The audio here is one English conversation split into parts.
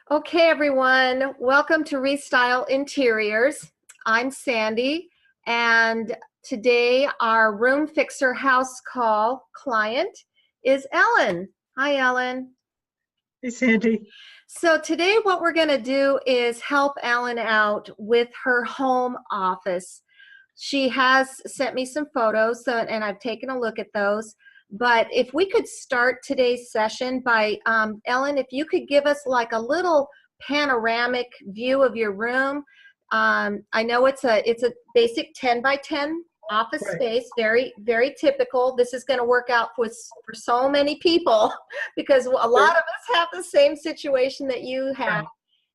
Okay, everyone, welcome to Restyle Interiors. I'm Sandy, and today our room fixer house call client is Ellen. Hi, Ellen. Hey, Sandy. So today what we're going to do is help Ellen out with her home office. She has sent me some photos, and I've taken a look at those. But if we could start today's session by, Ellen, if you could give us like a little panoramic view of your room. I know it's a basic 10 by 10 office Right, space, very, very typical. This is going to work out for so many people because a lot of us have the same situation that you have, right,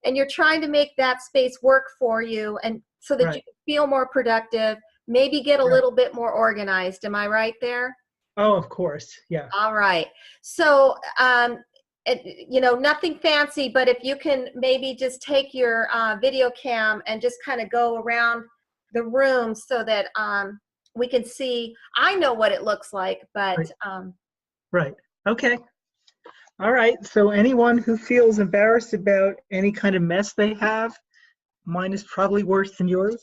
and you're trying to make that space work for you and so that you right, can feel more productive, maybe get a right. little bit more organized. Am I right there? Oh, of course. Yeah. All right. So, nothing fancy, but if you can maybe just take your video cam and just kind of go around the room so that we can see. I know what it looks like, but Right, right. Okay. All right. So anyone who feels embarrassed about any kind of mess they have, mine is probably worse than yours.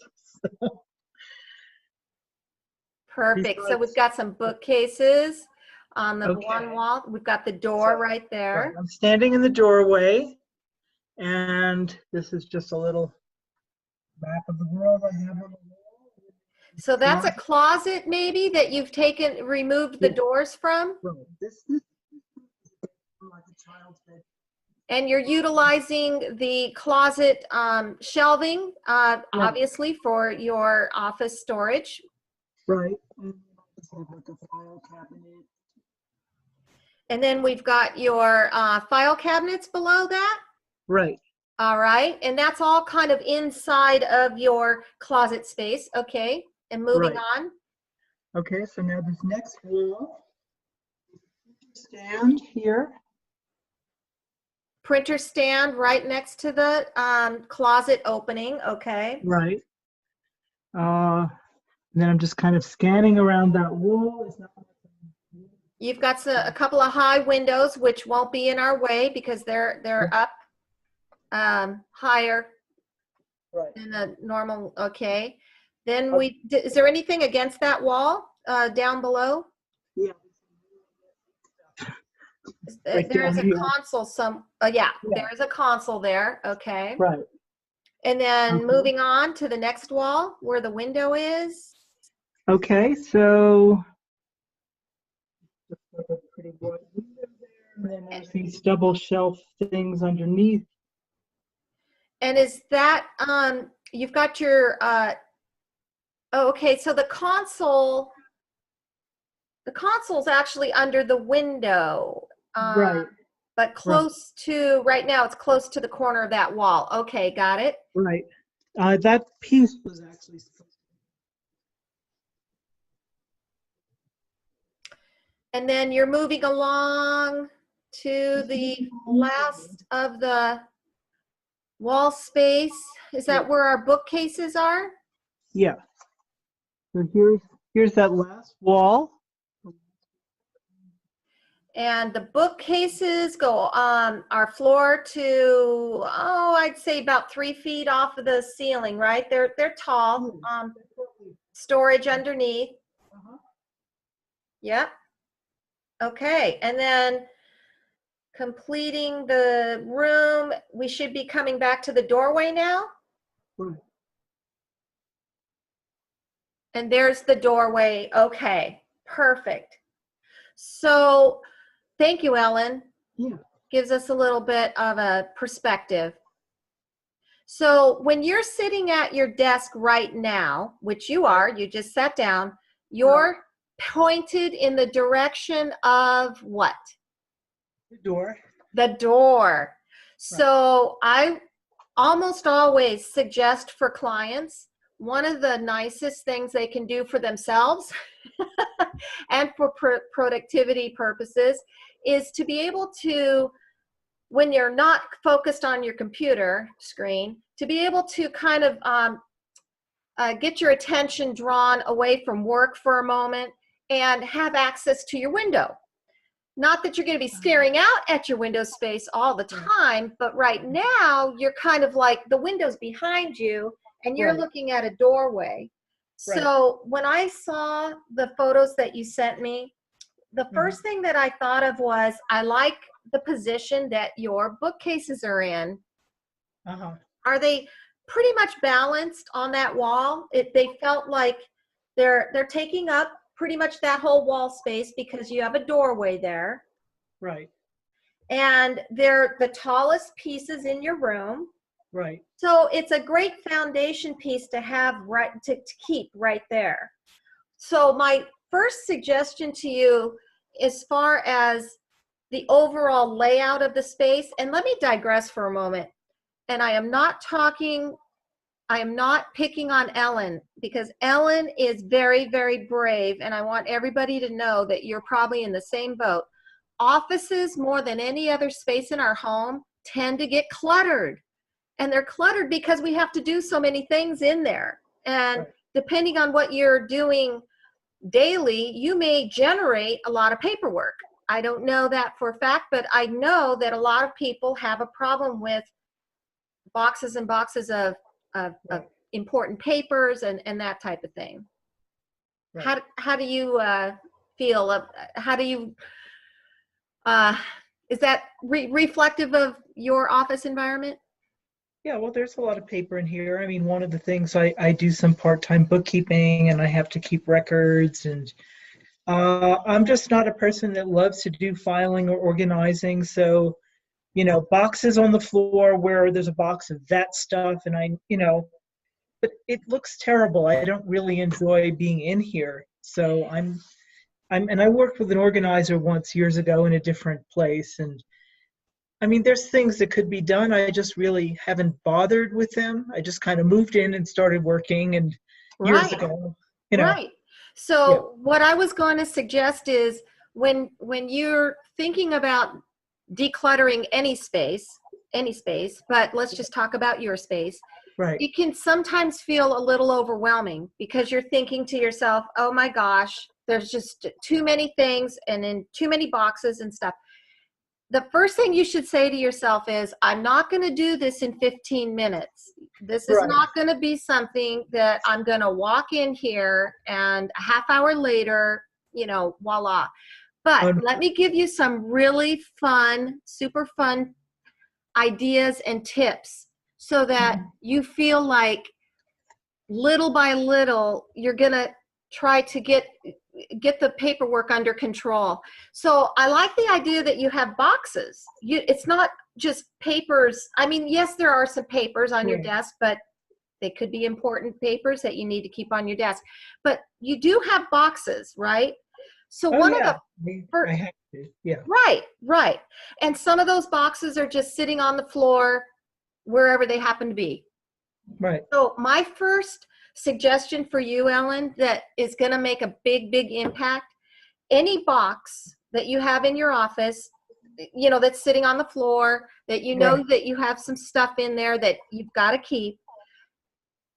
perfect. So we've Besides, got some bookcases on the one okay. wall. We've got the So, door right right. there. I'm standing in the doorway, and this is just a little map of the world I have on the wall. So that's a Closet. closet maybe that you've removed the Yeah. doors from? Right. This is like a child's bed. And you're utilizing the closet shelving, Right. obviously, for your office storage. Right. And just have like a file cabinet. And then we've got your file cabinets below that. Right. All right. And that's all kind of inside of your closet space. Okay. And moving Right. on. Okay, so now this next wall, stand here. Printer stand right next to the closet opening. Okay. Right. And then I'm just kind of scanning around that wall. It's not You've got a couple of high windows, which won't be in our way because they're up higher right. than a normal. Okay. Then Okay. is there anything against that wall down below? Yeah, right There is down a here. console yeah, Yeah. there is a console there. Okay. Right. And then Okay. moving on to the next wall where the window is. Okay, so looks like a pretty wide window there. And then there's these double shelf things underneath. And is that, you've got your, oh, okay, so the console's actually under the window, Right. but Right. right now it's close to the corner of that wall. Okay, got it. Right. That piece was actually And then you're moving along to the last of the wall space. Is yeah. that where our bookcases are? Yeah. So here's that last wall. And the bookcases go on our floor to, oh, I'd say about 3 feet off of the ceiling, right? They're tall. Storage underneath. Uh-huh. Yep. Okay. And then completing the room, we should be coming back to the doorway now. Right. And there's the doorway. Okay. Perfect. So thank you, Ellen. Yeah. Gives us a little bit of a perspective. So when you're sitting at your desk right now, which you are, you just sat down, you're pointed in the direction of what? The door. The door. So I almost always suggest for clients, one of the nicest things they can do for themselves and for productivity purposes is to be able to, when you're not focused on your computer screen, to be able to kind of get your attention drawn away from work for a moment and have access to your window. not that you're going to be staring out at your window space all the time, but right now you're kind of like the window's behind you and you're looking at a doorway. So when I saw the photos that you sent me, the first thing that I thought of was, I like the position that your bookcases are in. Are they pretty much balanced on that wall? They felt like they're taking up pretty much that whole wall space because you have a doorway there. Right. And they're the tallest pieces in your room. Right. So it's a great foundation piece to have to keep right there. So my first suggestion to you, as far as the overall layout of the space, and let me digress for a moment. And I am not picking on Ellen, because Ellen is very, very brave, and I want everybody to know that you're probably in the same boat. Offices, more than any other space in our home, tend to get cluttered. And they're cluttered because we have to do so many things in there. And depending on what you're doing daily, you may generate a lot of paperwork. I don't know that for a fact, but I know that a lot of people have a problem with boxes and boxes of important papers and that type of thing. How do you feel? How do you, is that reflective of your office environment? Yeah, well, there's a lot of paper in here. I mean, one of the things I do some part-time bookkeeping, and I have to keep records, and I'm just not a person that loves to do filing or organizing. So, boxes on the floor where there's a box of that stuff, and but it looks terrible. I don't really enjoy being in here. So and I worked with an organizer once years ago in a different place, and I mean, there's things that could be done. I just really haven't bothered with them. I just kind of moved in and started working, and years ago, Right. So what I was going to suggest is, when you're thinking about decluttering any space, but let's just talk about your space. Right. It can sometimes feel a little overwhelming because you're thinking to yourself, oh my gosh, there's just too many things and in too many boxes and stuff. The first thing you should say to yourself is, I'm not going to do this in 15 minutes. This is not going to be something that I'm going to walk in here and a half hour later, voila. But let me give you some really fun, super fun ideas and tips so that you feel like little by little, you're going to try to get the paperwork under control. So I like the idea that you have boxes. It's not just papers. I mean, yes, there are some papers on your desk, but they could be important papers that you need to keep on your desk. But you do have boxes, right? So of the first, I have to. Right. And some of those boxes are just sitting on the floor wherever they happen to be. Right. So my first suggestion for you, Ellen, that is going to make a big, big impact, any box that you have in your office, that's sitting on the floor, that that you have some stuff in there that you've got to keep,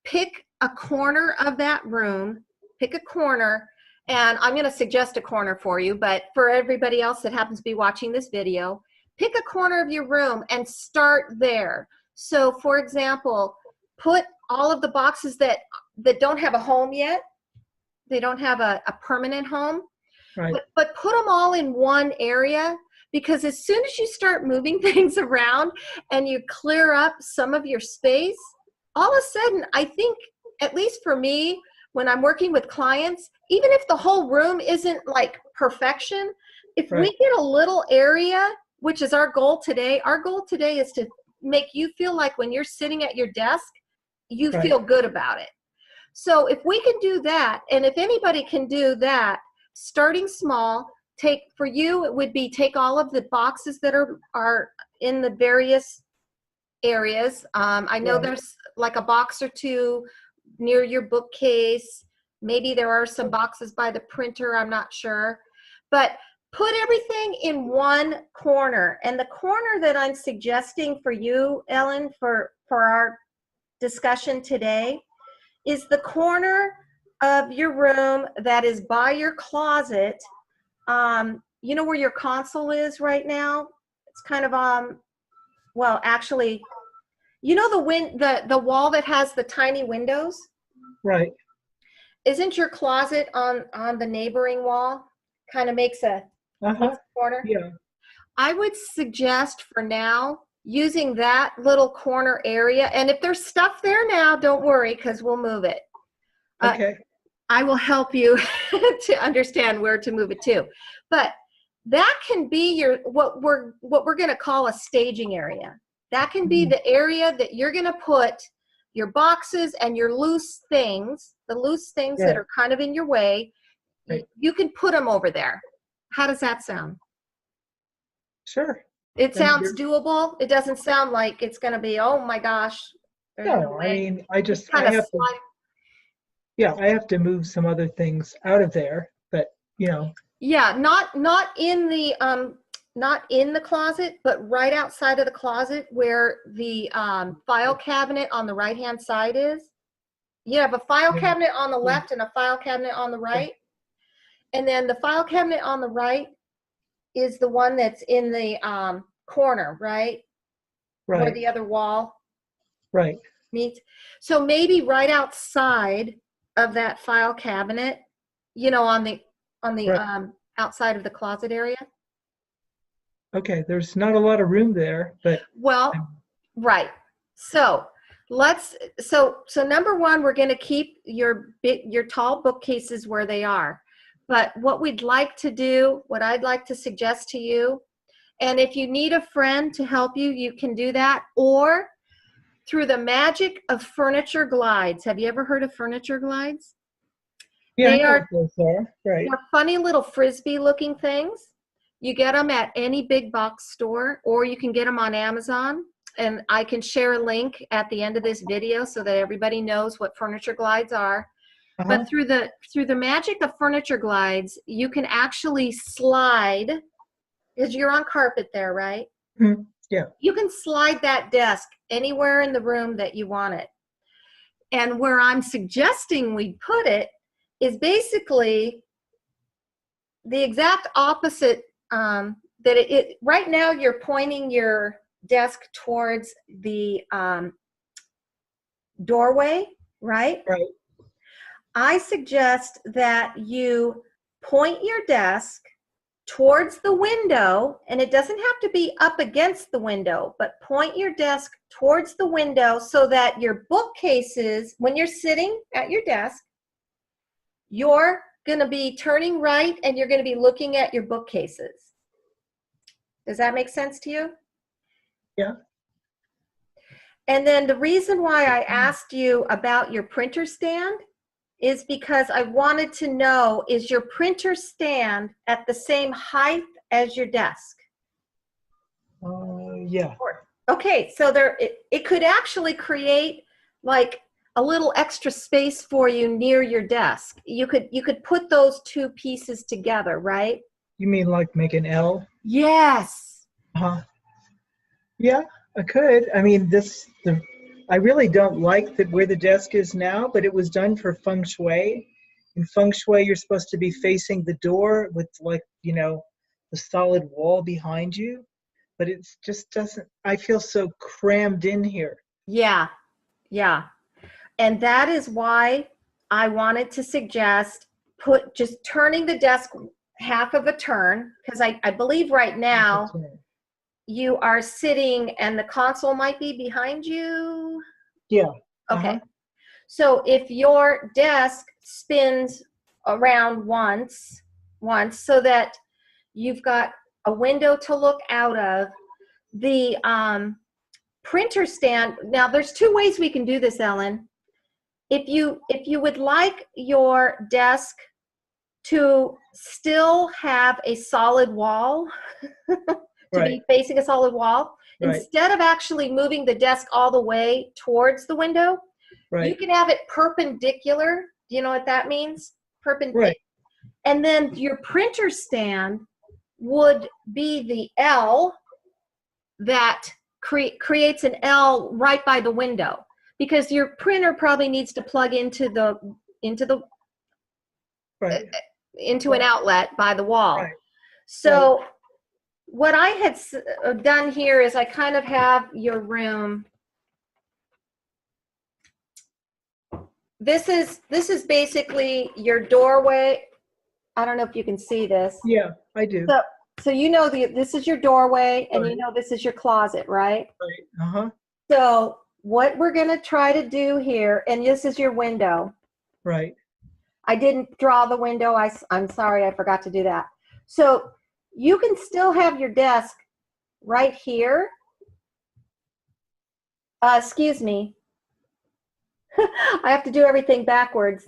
pick a corner of that room, pick a corner, and I'm going to suggest a corner for you, but for everybody else that happens to be watching this video, pick a corner of your room and start there. So for example, put all of the boxes that don't have a home yet. They don't have a permanent home. Right. But put them all in one area, because as soon as you start moving things around and you clear up some of your space, all of a sudden, I think, at least for me, when I'm working with clients, even if the whole room isn't like perfection, if we get a little area, which is our goal today is to make you feel like when you're sitting at your desk, you feel good about it. So if we can do that, and if anybody can do that, starting small, for you, it would be take all of the boxes that are in the various areas. I know there's like a box or two near your bookcase. Maybe there are some boxes by the printer, I'm not sure. But put everything in one corner. And the corner that I'm suggesting for you, Ellen, for our discussion today, is the corner of your room that is by your closet, you know where your console is right now? It's kind of well, actually, you know the wall that has the tiny windows? Right. Isn't your closet on the neighboring wall? Kind of makes a Uh-huh. corner. Yeah. I would suggest for now using that little corner area. And if there's stuff there now, don't worry, because we'll move it. Okay. I will help you to understand where to move it to. But that can be your what we're going to call a staging area. That can be the area that you're going to put your boxes and your loose things, the loose things that are kind of in your way. Right. You can put them over there. How does that sound? Sure. It sounds doable. It doesn't sound like it's going to be, oh my gosh, there's no No, I way. mean, I Kind of have to, slide. yeah, I have to move some other things out of there, but Yeah, not in the closet, but right outside of the closet where the file cabinet on the right hand side is. You have a file cabinet on the left and a file cabinet on the right. And then the file cabinet on the right is the one that's in the corner, right? Where right, the other wall right. meets. So maybe right outside of that file cabinet, on the Right. outside of the closet area. Okay, there's not a lot of room there, but Well, right. So so number one, we're going to keep your tall bookcases where they are. But what we'd like to do, what I'd like to suggest to you, and if you need a friend to help you, you can do that, or through the magic of furniture glides. Have you ever heard of furniture glides? yeah, I They know are what those are. Right. they're funny little frisbee looking things. You get them at any big box store, or you can get them on Amazon. And I can share a link at the end of this video so that everybody knows what furniture glides are. Uh-huh. But through the magic of furniture glides, you can actually slide, because you're on carpet there, right? Mhm. Yeah. You can slide that desk anywhere in the room that you want it. And where I'm suggesting we put it is basically the exact opposite. That it right now you're pointing your desk towards the doorway, right? Right. I suggest that you point your desk towards the window, and it doesn't have to be up against the window, but point your desk towards the window so that your bookcases, when you're sitting at your desk, you're going to be turning right and you're going to be looking at your bookcases. Does that make sense to you? Yeah. And then the reason why I asked you about your printer stand is because I wanted to know, is your printer stand at the same height as your desk? Yeah. Okay, so it could actually create like a little extra space for you near your desk. You could put those two pieces together, right? You mean like make an L? Yes. Uh-huh. Yeah, I could. I mean, I really don't like where the desk is now, but it was done for feng shui. In feng shui, you're supposed to be facing the door with the solid wall behind you, but it just doesn't, I feel so crammed in here. Yeah. Yeah. And that is why I wanted to suggest just turning the desk half of a turn, because I believe right now you are sitting and the console might be behind you. Yeah. Okay. So if your desk spins around once so that you've got a window to look out of, the printer stand. Now there's two ways we can do this, Ellen. If you would like your desk to still have a solid wall, to be facing a solid wall, instead of actually moving the desk all the way towards the window, you can have it perpendicular. Do you know what that means? Perpendicular. Right. And then your printer stand would be the L that creates an L right by the window, because your printer probably needs to plug into an outlet by the wall. So what I had done here is I kind of have your room. This is basically your doorway. I don't know if you can see this. Yeah, I do. So you know this is your doorway, and you know this is your closet, right? Right. Uh-huh. So what we're going to try to do here, and this is your window. Right. I didn't draw the window. I'm sorry, I forgot to do that. So you can still have your desk right here. Excuse me. I have to do everything backwards.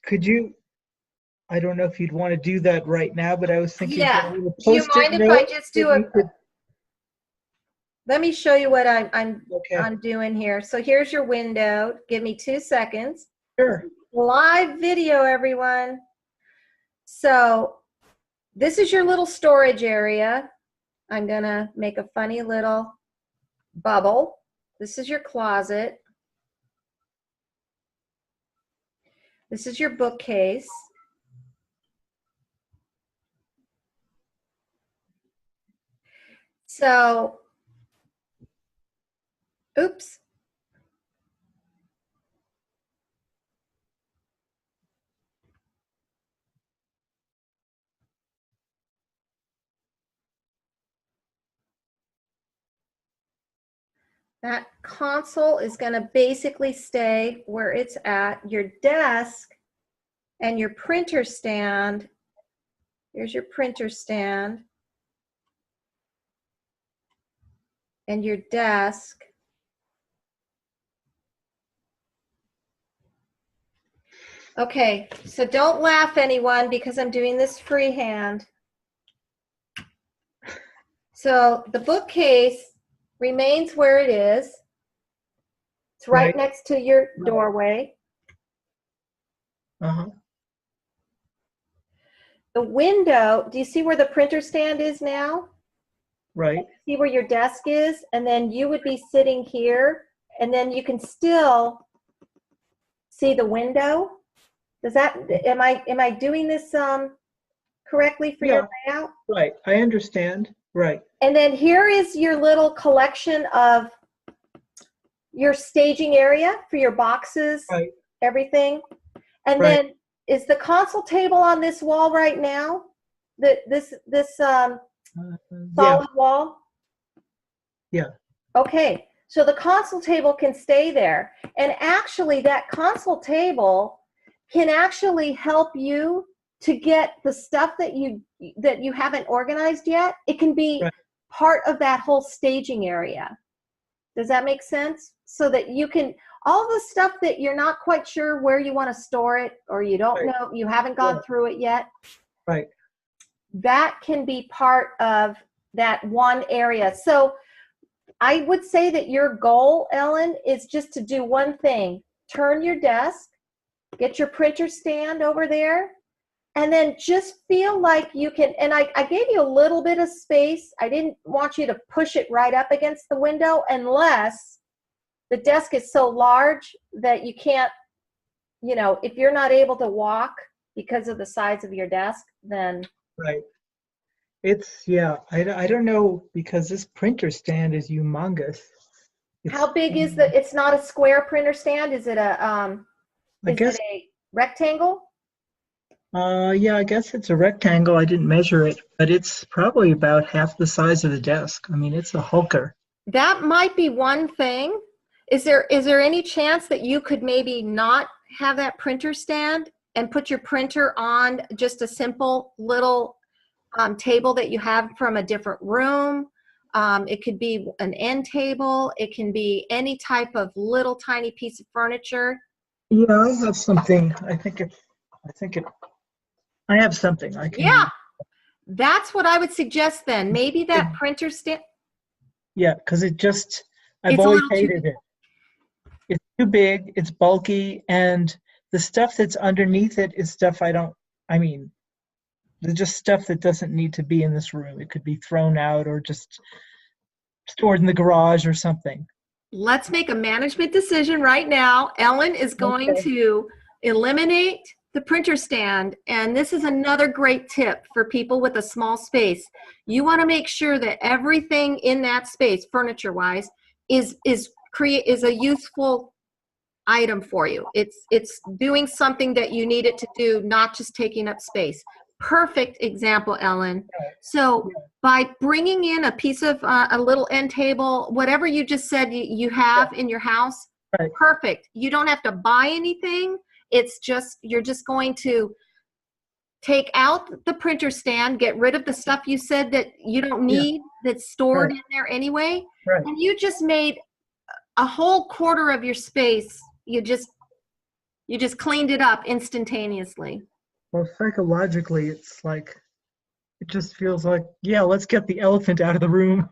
Could you, I don't know if you'd want to do that right now, but I was thinking, yeah. Do you mind if I just do let me show you what I'm doing here. So here's your window. Give me 2 seconds. Sure. Live video, everyone. So this is your little storage area. I'm gonna make a funny little bubble. This is your closet. This is your bookcase. So, oops. That console is going to basically stay where it's at. Your desk and your printer stand. Here's your printer stand. And your desk. Okay, so don't laugh, anyone, because I'm doing this freehand. So the bookcase remains where it is. It's right next to your doorway. Uh-huh. The window, do you see where the printer stand is now? Right. See where your desk is? And then you would be sitting here, and then you can still see the window. Does that, am I doing this correctly for your layout? Right, I understand. Right. And then here is your little collection of your staging area for your boxes, everything. And then is the console table on this wall right now? This solid wall? Yeah. Okay, so the console table can stay there. And actually that console table can actually help you to get the stuff that you haven't organized yet. It can be part of that whole staging area. Does that make sense? So that you can, all the stuff that you're not quite sure where you want to store it, or you don't know, you haven't gone through it yet. Right. That can be part of that one area. So I would say that your goal, Ellen, is just to do one thing. Turn your desk, get your printer stand over there, and then just feel like you can, and I gave you a little bit of space. I didn't want you to push it right up against the window unless the desk is so large that you can't, you know, if you're not able to walk because of the size of your desk, then. Right. It's, I don't know, because this printer stand is humongous. How big is it's not a square printer stand? Is it a, it a rectangle? Yeah, I guess it's a rectangle. I didn't measure it, but it's probably about half the size of the desk. I mean, it's a hulker. That might be one thing. Is there any chance that you could maybe not have that printer stand and put your printer on just a simple little table that you have from a different room? It could be an end table. It can be any type of little tiny piece of furniture. Yeah, I have something. I have something I can. Yeah, that's what I would suggest then. Maybe that printer stand. Yeah, because I've always hated it. It's too big, it's bulky, and the stuff that's underneath it is stuff there's just stuff that doesn't need to be in this room. It could be thrown out or just stored in the garage or something. Let's make a management decision right now. Ellen is going to eliminate the printer stand, and this is another great tip for people with a small space. You want to make sure that everything in that space, furniture-wise, is a useful item for you. It's doing something that you need it to do, not just taking up space. Perfect example, Ellen. So by bringing in a piece of a little end table, whatever you just said you have in your house, Right. perfect. You don't have to buy anything. It's just, you're just going to take out the printer stand, get rid of the stuff you said that you don't need, that's stored in there anyway. Right. And you just made a whole quarter of your space. You just cleaned it up instantaneously. Well, psychologically, it's like, it just feels like, yeah, let's get the elephant out of the room.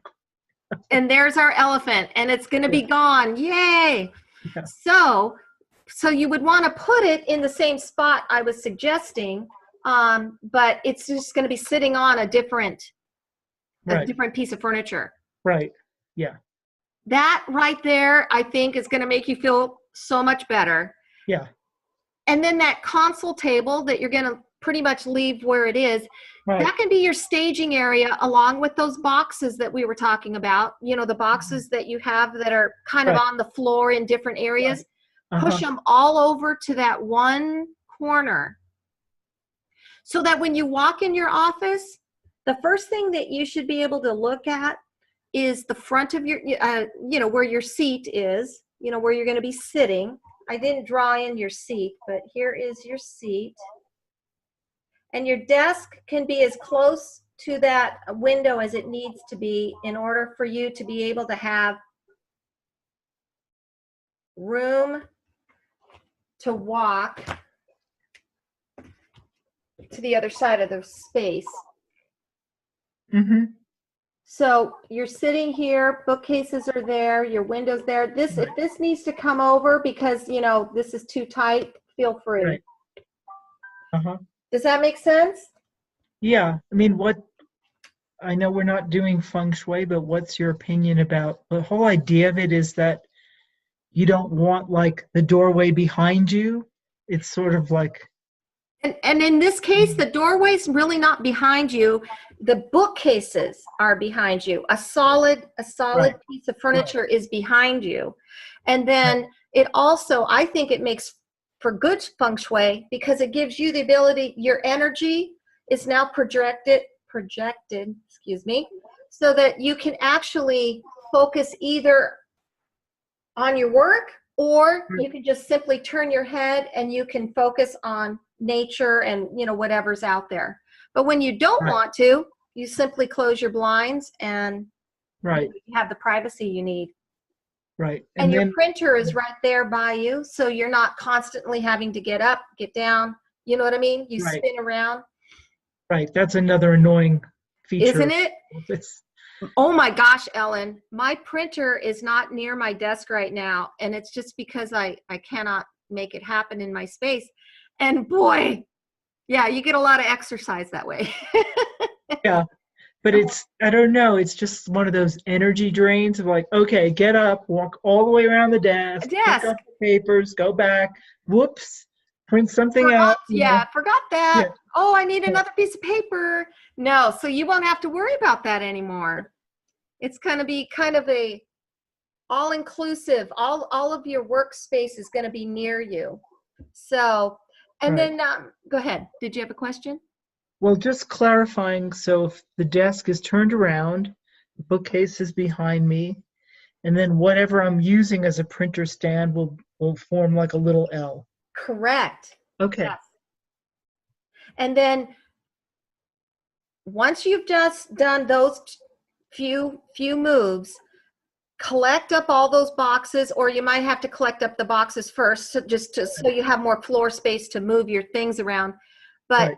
And there's our elephant, and it's going to be gone. Yay! Yeah. So you would want to put it in the same spot I was suggesting, but it's just going to be sitting on a different piece of furniture. Right. Yeah. That right there, I think, is going to make you feel so much better. Yeah. And then that console table that you're going to pretty much leave where it is, that can be your staging area, along with those boxes that we were talking about. You know, the boxes that you have that are kind of on the floor in different areas. Push them all over to that one corner, so that when you walk in your office, the first thing that you should be able to look at is the front of your, you know, where your seat is, you know, where you're going to be sitting. I didn't draw in your seat, but here is your seat. And your desk can be as close to that window as it needs to be in order for you to be able to have room to walk to the other side of the space. Mm-hmm. So you're sitting here, bookcases are there, your window's there. If this needs to come over because, you know, this is too tight, feel free. Right. Does that make sense? Yeah. I mean, I know we're not doing feng shui, but what's your opinion about the whole idea of it is that you don't want like the doorway behind you. It's sort of like. And in this case, the doorway's really not behind you. The bookcases are behind you. A solid piece of furniture is behind you. And then it also, I think it makes for good feng shui because it gives you the ability, your energy is now projected, excuse me, so that you can actually focus either on your work, or you can just simply turn your head and you can focus on nature and, you know, whatever's out there. But when you don't want to, you simply close your blinds and you have the privacy you need. Right. And your printer is right there by you, so you're not constantly having to get up, get down. You know what I mean? You spin around. Right. That's another annoying feature. Isn't it? Oh my gosh, Ellen, my printer is not near my desk right now, and it's just because I cannot make it happen in my space. And boy, yeah, you get a lot of exercise that way. Yeah, but I don't know, it's just one of those energy drains of like, okay, get up, walk all the way around the desk, pick up the papers, go back, whoops, print something out. Forgot that. Yeah. Oh, I need another piece of paper. No, so you won't have to worry about that anymore. It's going to be kind of a all-inclusive, all of your workspace is going to be near you. So, and then go ahead. Did you have a question? Well, just clarifying, so if the desk is turned around, the bookcase is behind me, and then whatever I'm using as a printer stand will form like a little L. Correct. Okay. Yes. And then once you've just done those few moves, collect up all those boxes, or you might have to collect up the boxes first, so so you have more floor space to move your things around. But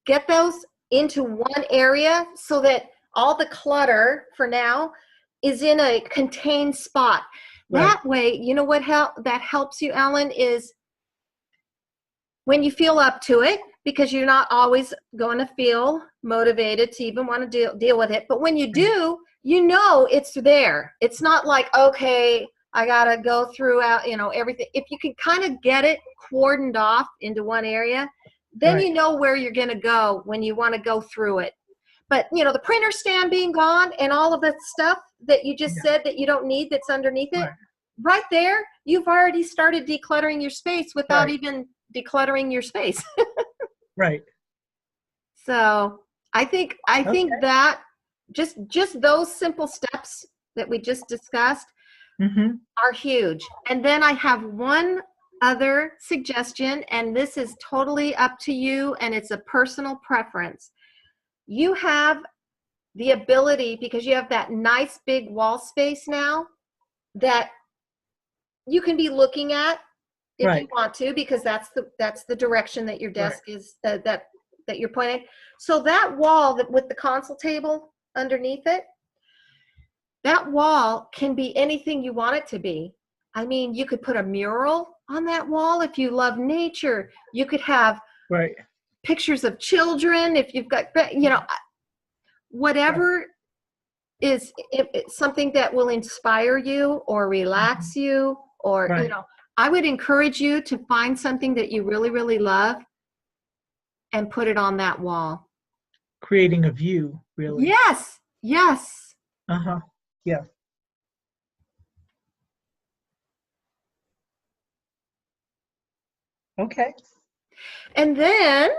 get those into one area so that all the clutter for now is in a contained spot. That way, you know what that helps you, Ellen, is when you feel up to it, because you're not always going to feel motivated to even want to deal with it. But when you do, you know it's there. It's not like, okay, I got to go through, you know, everything. If you can kind of get it cordoned off into one area, then Right. you know where you're going to go when you want to go through it. But, you know, the printer stand being gone and all of that stuff that you just Yeah. said that you don't need that's underneath it, Right. right there, you've already started decluttering your space without Right. even decluttering your space. Right. So I think Okay. that just those simple steps that we just discussed Mm-hmm. are huge. And then I have one other suggestion, and this is totally up to you, and it's a personal preference. You have the ability, because you have that nice big wall space now, that you can be looking at if you Right. want to, because that's the direction that your Right. desk is, that you're pointing. So that wall that with the console table underneath it, that wall can be anything you want it to be. I mean, you could put a mural on that wall if you love nature. You could have Right. pictures of children if you've got, you know, Right. whatever is something that will inspire you or Mhm. relax you, or, you Right. know, I would encourage you to find something that you really, really love and put it on that wall. Creating a view, really. Yes, yes. Uh-huh. Yeah. Okay. And then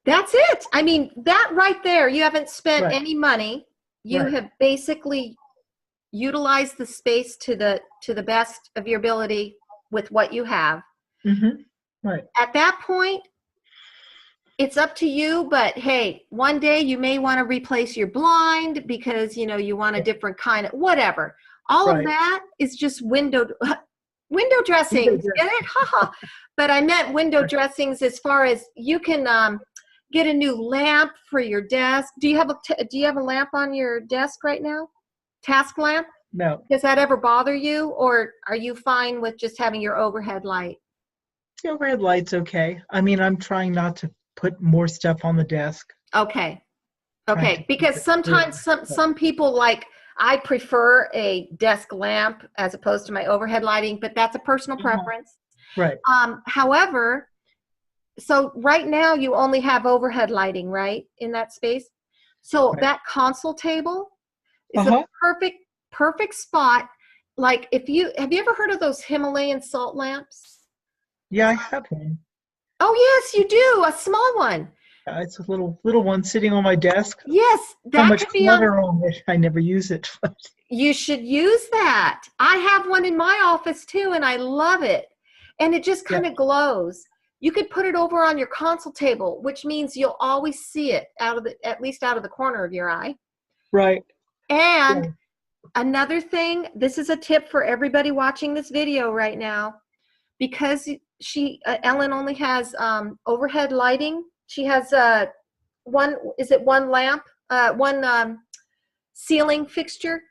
that's it. I mean, that right there, you haven't spent Right. any money. You Right. have basically utilized the space to the best of your ability with what you have. Mm-hmm. Right. At that point, it's up to you, but hey, one day you may want to replace your blind because, you know, you want a different kind of whatever. All of Right. that is just window Window dressings. Get it? dressing. Haha. But I meant window Right. dressings as far as you can get a new lamp for your desk. Do you have a lamp on your desk right now? Task lamp? No. Does that ever bother you, or are you fine with just having your overhead light? The overhead light's okay. I mean, I'm trying not to put more stuff on the desk. Okay. Trying to Okay, keep because it sometimes clear. some people like, I prefer a desk lamp as opposed to my overhead lighting, but that's a personal Uh-huh. preference. Right. However, so right now you only have overhead lighting, right, in that space. So Right. that console table is a Uh-huh. perfect spot. Like, if you have you ever heard of those Himalayan salt lamps? Yeah, I have one. Oh yes, you do, a small one. It's a little one sitting on my desk. Yes, So that much could be on. clutter on it. I never use it. You should use that. I have one in my office too, and I love it. And it just Yeah. kind of glows. You could put it over on your console table, which means you'll always see it at least out of the corner of your eye. Right. And Yeah. another thing, this is a tip for everybody watching this video right now, because Ellen only has overhead lighting. She has one lamp, one ceiling fixture.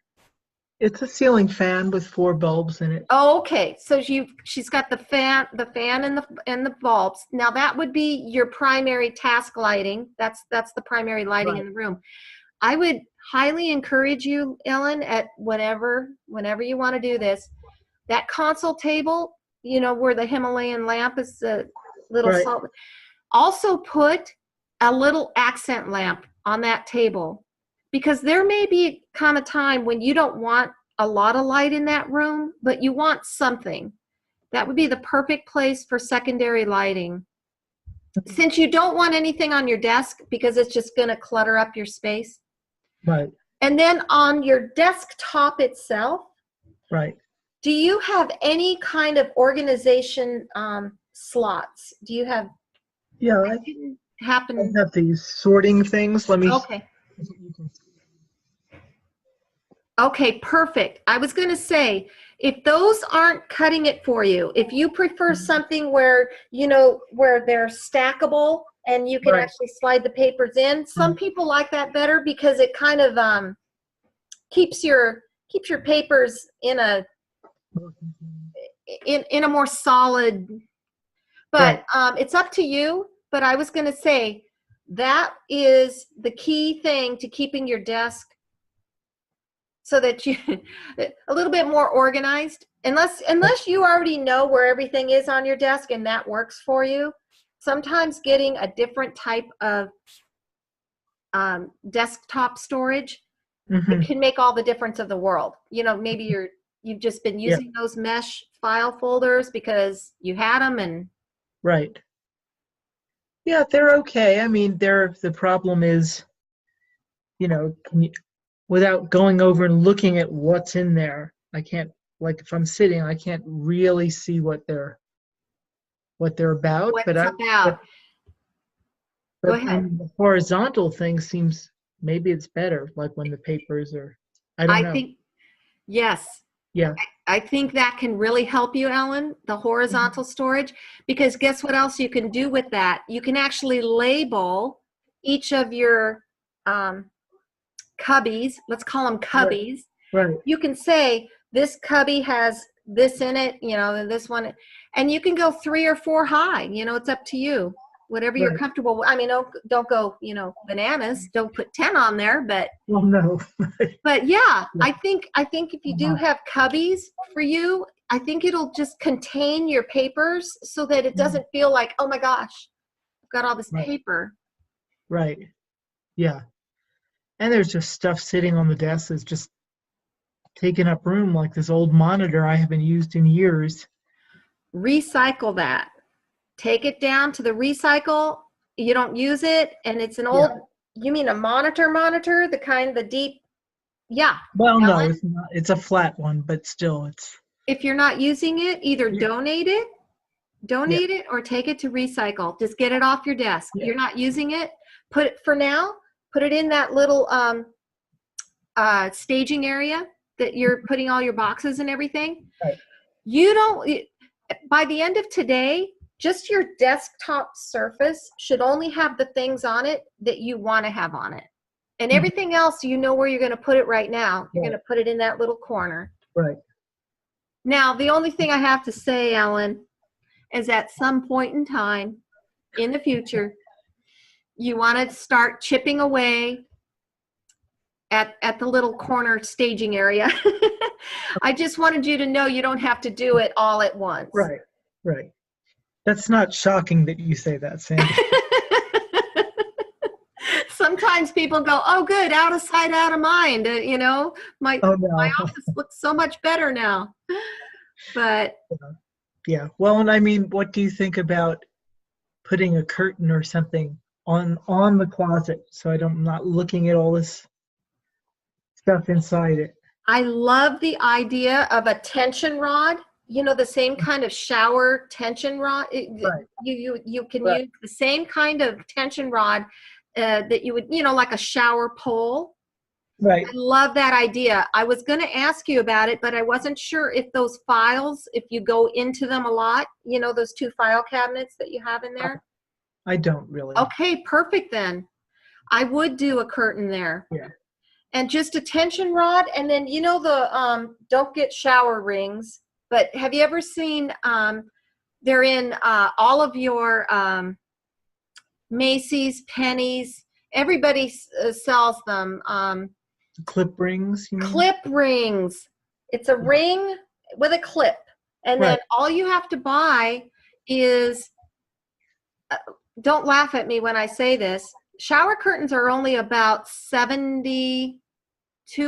It's a ceiling fan with 4 bulbs in it. Oh, okay. So she's got the fan and the bulbs. Now that would be your primary task lighting. That's the primary lighting Right. in the room. I would highly encourage you, Ellen, at whenever you want to do this, that console table, you know, where the Himalayan lamp is, the little Right. salt. Also put a little accent lamp on that table, because there may be kind of time when you don't want a lot of light in that room, but you want something. That would be the perfect place for secondary lighting. Since you don't want anything on your desk because it's just going to clutter up your space. Right. And then on your desktop itself, Right. do you have any kind of organization slots? Do you have, Yeah, it I didn't I happen. have these sorting things. Let me. Okay. Okay, perfect. I was going to say, if those aren't cutting it for you, if you prefer something where, you know, where they're stackable and you can Right. actually slide the papers in, some Right. people like that better because it kind of keeps your papers in a more solid. But Right. it's up to you. But I was going to say that is the key thing to keeping your desk so that you a little bit more organized. Unless you already know where everything is on your desk and that works for you. Sometimes getting a different type of desktop storage, it can make all the difference of the world. You know, maybe you've just been using those mesh file folders because you had them and Right. Yeah, they're okay. I mean, the problem is, you know, without going over and looking at what's in there, I can't, like if I'm sitting, I can't really see what they're about. what it's about. Go ahead. The horizontal thing seems, maybe it's better, like when the papers are, I don't I know. think, yes. Yeah. I think that can really help you, Ellen, the horizontal storage, because guess what else you can do with that? You can actually label each of your cubbies. Let's call them cubbies. Right. You can say this cubby has this in it, you know, this one, and you can go 3 or 4 high. You know, it's up to you. Whatever you're comfortable with. I mean, don't go, you know, bananas. Don't put 10 on there, but well, no. But yeah, I think if you do have cubbies for you, I think it'll just contain your papers so that it doesn't feel like, oh my gosh, I've got all this paper. Right. Yeah. And there's just stuff sitting on the desk that's just taking up room, like this old monitor I haven't used in years. Recycle that. Take it down to the recycle. You don't use it, and it's an old, you mean a monitor, the kind, the deep, Well, Ellen? no, it's not. It's a flat one, but still, it's. If you're not using it, either donate it or take it to recycle. Just get it off your desk. You're not using it, put it in that little staging area that you're putting all your boxes and everything. Right. You don't, by the end of today, just your desktop surface should only have the things on it that you want to have on it. And everything else, you know where you're going to put it right now. You're going to put it in that little corner. Right. Now, the only thing I have to say, Ellen, is at some point in time in the future, you want to start chipping away at the little corner staging area. I just wanted you to know you don't have to do it all at once. Right. Right. That's not shocking that you say that, Sandy. Sometimes people go, oh, good, out of sight, out of mind. You know, my office looks so much better now. But yeah. Well, and I mean, what do you think about putting a curtain or something on the closet so I'm not looking at all this stuff inside it? I love the idea of a tension rod. You know, the same kind of shower tension rod. Right. You can use the same kind of tension rod that you would, you know, like a shower pole. Right. I love that idea. I was going to ask you about it, but I wasn't sure if those files, if you go into them a lot, you know, those 2 file cabinets that you have in there. I don't really. Okay, perfect then. I would do a curtain there. Yeah. And just a tension rod, and then, you know, the don't get shower rings. But have you ever seen, they're in all of your Macy's, Penny's, everybody sells them. Clip rings? You mean? Clip rings. It's a ring with a clip. And then all you have to buy is, don't laugh at me when I say this, shower curtains are only about 72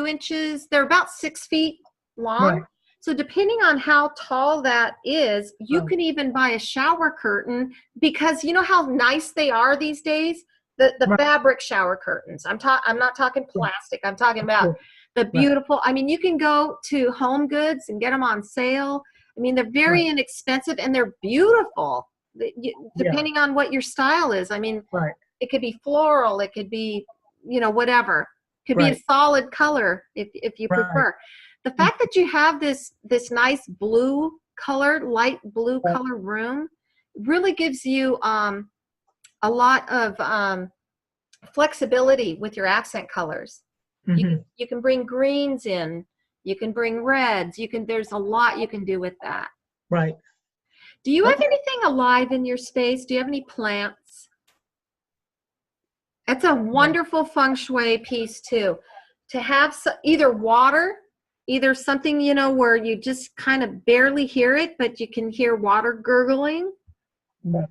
inches. They're about 6 feet long. Right. So depending on how tall that is, you can even buy a shower curtain, because you know how nice they are these days? The fabric shower curtains. I'm not talking plastic. I'm talking about the beautiful, I mean, you can go to Home Goods and get them on sale. I mean, they're very inexpensive and they're beautiful, depending on what your style is. I mean, it could be floral, it could be, you know, whatever. It could be a solid color if you prefer. The fact that you have this nice blue color, light blue color room really gives you a lot of flexibility with your accent colors. You can bring greens in, you can bring reds, there's a lot you can do with that. Right. Do you have anything alive in your space? Do you have any plants? That's a wonderful feng shui piece too. to have either water, either something, you know, where you just kind of barely hear it, but you can hear water gurgling. Yeah.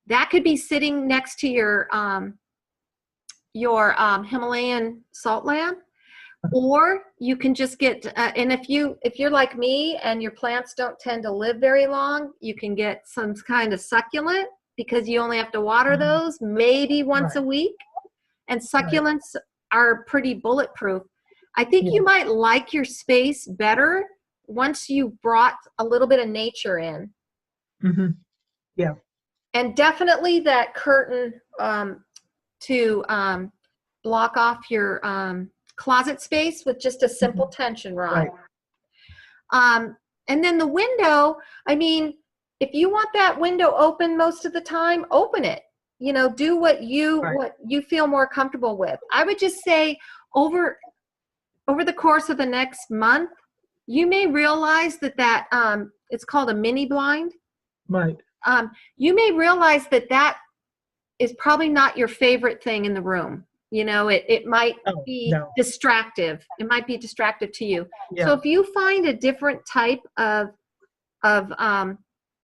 That could be sitting next to your Himalayan salt lamp. Or you can just get, and if you're like me and your plants don't tend to live very long, you can get some kind of succulent, because you only have to water those maybe once a week. And succulents are pretty bulletproof. I think you might like your space better once you brought a little bit of nature in. Mm-hmm. Yeah. And definitely that curtain to block off your closet space with just a simple tension rod. And then the window, I mean, if you want that window open most of the time, open it. You know, do what you feel more comfortable with. I would just say over the course of the next month, you may realize that it's called a mini blind. Right. You may realize that is probably not your favorite thing in the room. You know, it might be distractive. It might be distractive to you. So if you find a different type of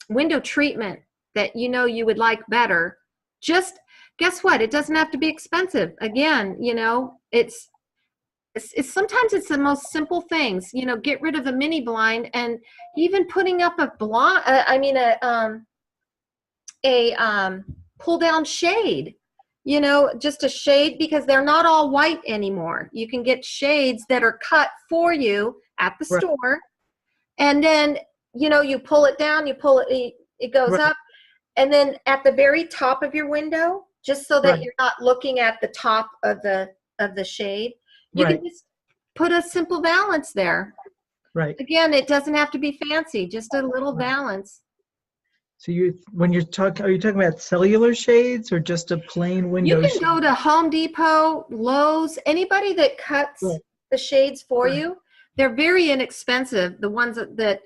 window treatment that you know you would like better, just guess what? It doesn't have to be expensive. Again, you know, it's sometimes it's the most simple things. You know, get rid of a mini blind, and even putting up a pull down shade. You know, just a shade, because they're not all white anymore. You can get shades that are cut for you at the store. And then, you know, you pull it down, it goes up. And then at the very top of your window, just so that you're not looking at the top of the shade, you can just put a simple valance there. Right. Again, it doesn't have to be fancy, just a little valance. So when you're talking, are you talking about cellular shades or just a plain window shade? You can go to Home Depot, Lowe's, anybody that cuts the shades for you. They're very inexpensive. The ones that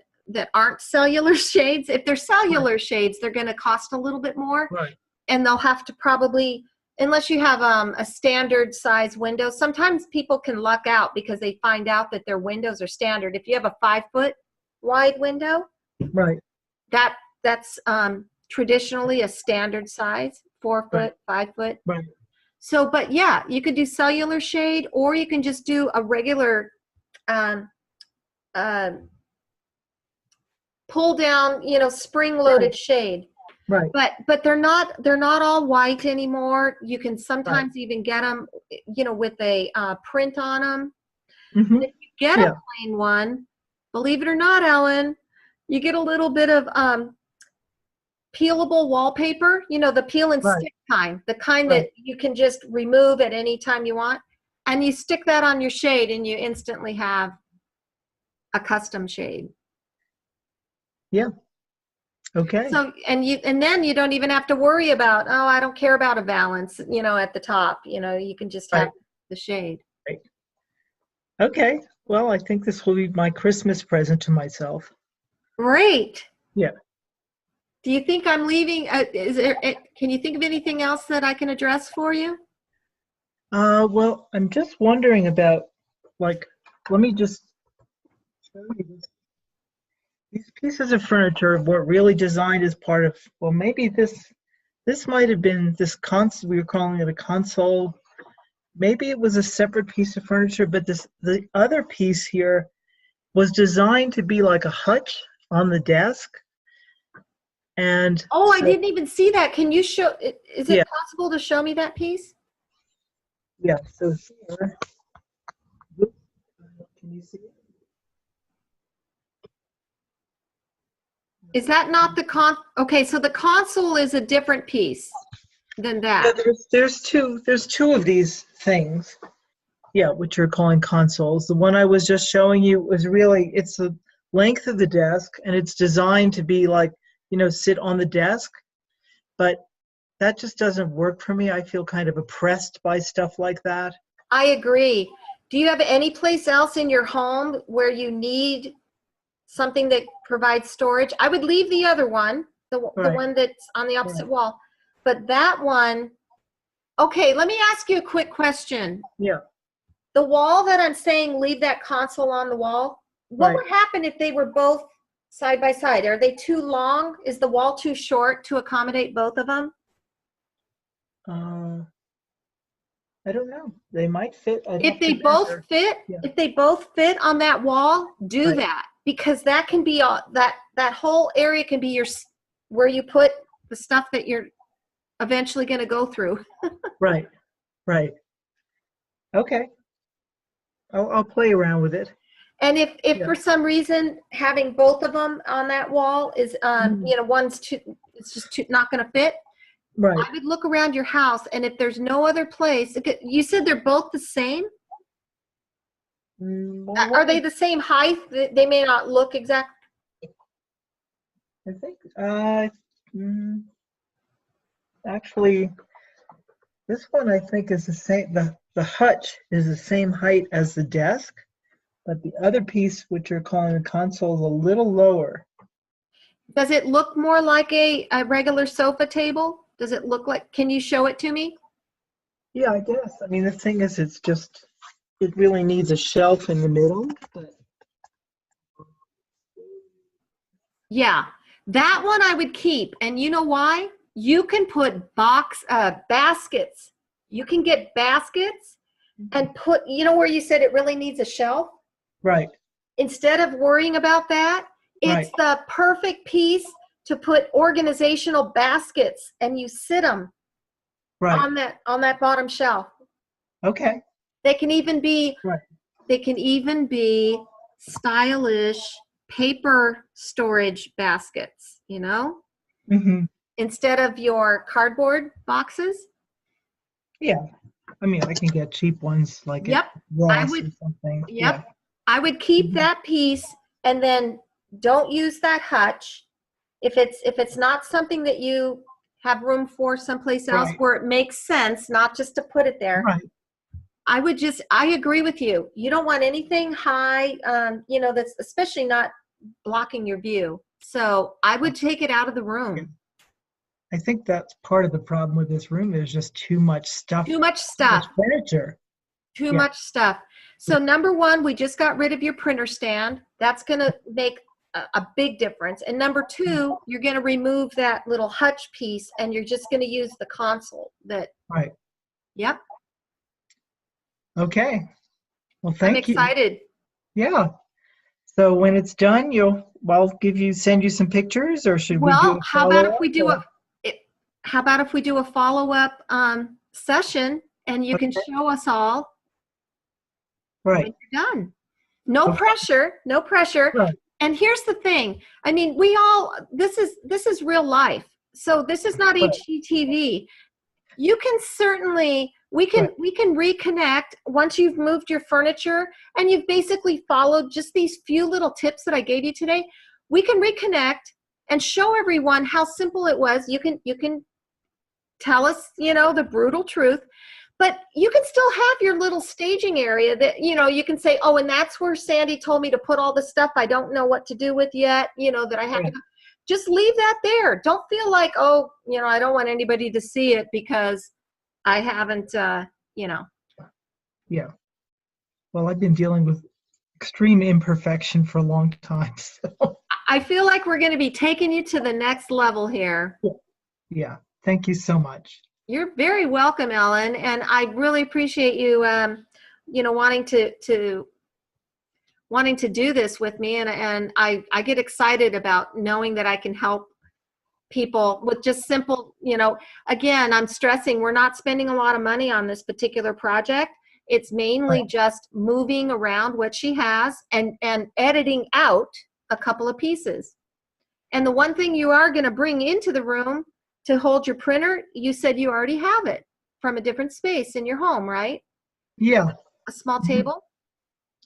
aren't cellular shades. If they're cellular shades, they're going to cost a little bit more. Right. And they'll have to probably, unless you have a standard size window. Sometimes people can luck out because they find out that their windows are standard. If you have a 5-foot wide window, that's traditionally a standard size, 4 foot, 5 foot. Right. So, but yeah, you could do cellular shade, or you can just do a regular pull down, you know, spring loaded shade. Right. But they're not all white anymore. You can sometimes even get them, you know, with a print on them. Mm-hmm. If you get a plain one, believe it or not, Ellen, you get a little bit of peelable wallpaper, you know, the peel and stick kind, the kind that you can just remove at any time you want. And you stick that on your shade and you instantly have a custom shade. Yeah. Okay. So, and then you don't even have to worry about, oh, I don't care about a valance, you know, at the top, you know, you can just have the shade. Right. Okay. Well, I think this will be my Christmas present to myself. Great. Yeah. Do you think I'm leaving? Can you think of anything else that I can address for you? Well, I'm just wondering about, like, let me just show you this. These pieces of furniture were really designed as part of, well, maybe this might have been this console, we were calling it a console. Maybe it was a separate piece of furniture, but the other piece here was designed to be like a hutch on the desk. And I didn't even see that. Can you show? Is it possible to show me that piece? Yeah. So here, can you see it? Is that not the Okay, so the console is a different piece than that. Yeah, there's two of these things. Yeah, which you're calling consoles. The one I was just showing you was really, it's the length of the desk, and it's designed to be like, you know, sit on the desk, but that just doesn't work for me. I feel kind of oppressed by stuff like that. I agree. Do you have any place else in your home where you need something that provides storage? I would leave the other one, the one that's on the opposite wall, but that one, okay, let me ask you a quick question. Yeah. the wall that I'm saying leave that console on the wall, what Right. would happen if they were both side by side? Are they too long? Is the wall too short to accommodate both of them? Uh, I don't know. They might fit. I'd If have to they both measure. fit, Yeah. if they both fit on that wall, do Right. that, because that can be that whole area can be where you put the stuff that you're eventually going to go through. Right. Right. Okay. I'll play around with it. And if Yeah. for some reason having both of them on that wall is Mhm. one's too, it's just too, not going to fit, Right. I would look around your house, and if there's no other place, you said they're both the same. Well, Are they the same height? They may not look exact. I think. Mm, Actually, this one I think is the same. The hutch is the same height as the desk, but the other piece, which you're calling the console, is a little lower. Does it look more like a regular sofa table? Does it look like, can you show it to me? Yeah, I guess. I mean, the thing is, it really needs a shelf in the middle. But Yeah, that one I would keep. And you know why? You can put baskets. You can get baskets and put, where you said it really needs a shelf? right, Instead of worrying about that, right, it's the perfect piece to put organizational baskets, and you sit them right. on that bottom shelf. Okay, They can even be right. they can even be stylish paper storage baskets, Mm-hmm. instead of your cardboard boxes. Yeah. I mean, I can get cheap ones like at Yep. I Ross would or something. yep. Yeah. I would keep Mhm. that piece, and then don't use that hutch. If it's not something that you have room for someplace else Right, where it makes sense, not just to put it there, right. I agree with you. You don't want anything high, that's especially not blocking your view. So I would take it out of the Yeah. room. I think that's part of the problem with this room. There's just too much stuff, Too much too much stuff. furniture. Too Yeah. much stuff. So number one, we just got rid of your printer stand. That's going to make a big difference. And number two, you're going to remove that little hutch piece, and you're just going to use the console. Right. Yep. Okay. Well, I'm thank you. excited. Yeah. So when it's done, send you some pictures, or should we do Well, a follow-up? how about if we do a follow-up session, and you can show us all when Right. you're done. No Okay. pressure, no pressure. Right. And here's the thing. I mean, this is real life. So this is not Right. HGTV. You can certainly, Right. we can reconnect once you've moved your furniture and you've basically followed just these few little tips that I gave you today. We can reconnect and show everyone how simple it was. You can tell us, the brutal truth, but you can still have your little staging area that, you can say, oh, and that's where Sandy told me to put all the stuff I don't know what to do with yet, that I have to Right. go. Just leave that there. Don't feel like, oh, I don't want anybody to see it because I haven't, Yeah. Well, I've been dealing with extreme imperfection for a long time. So I feel like we're going to be taking you to the next level here. yeah. Thank you so much. You're very welcome, Ellen, and I really appreciate you, wanting to do this with me, and I get excited about knowing that I can help people with just simple, again, I'm stressing we're not spending a lot of money on this particular project. It's mainly Right. just moving around what she has and editing out a couple of pieces. And the one thing you are going to bring into the room to hold your printer, you said you already have it from a different space in your home, right? Yeah. A small Mhm. table?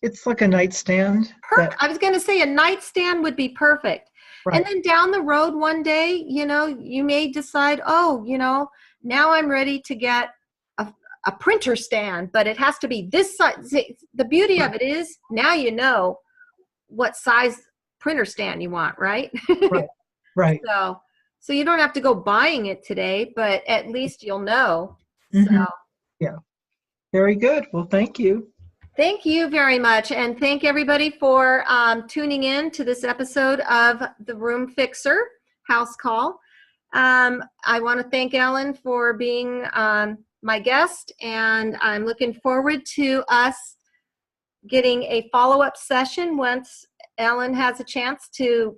It's like a nightstand that, I was going to say a nightstand would be perfect. And right. then down the road one day, you may decide, oh, now I'm ready to get a printer stand, but it has to be this size. The beauty of it is now you know what size printer stand you want, right? Right. Right. So you don't have to go buying it today, but at least you'll know. So Hmm. Yeah. Very good. Well, thank you. Thank you very much, and thank everybody for tuning in to this episode of The Room Fixer House Call. I want to thank Ellen for being my guest, and I'm looking forward to us getting a follow-up session once Ellen has a chance to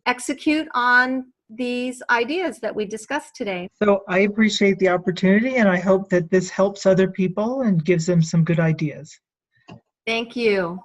execute on these ideas that we discussed today. So I appreciate the opportunity, and I hope that this helps other people and gives them some good ideas. Thank you.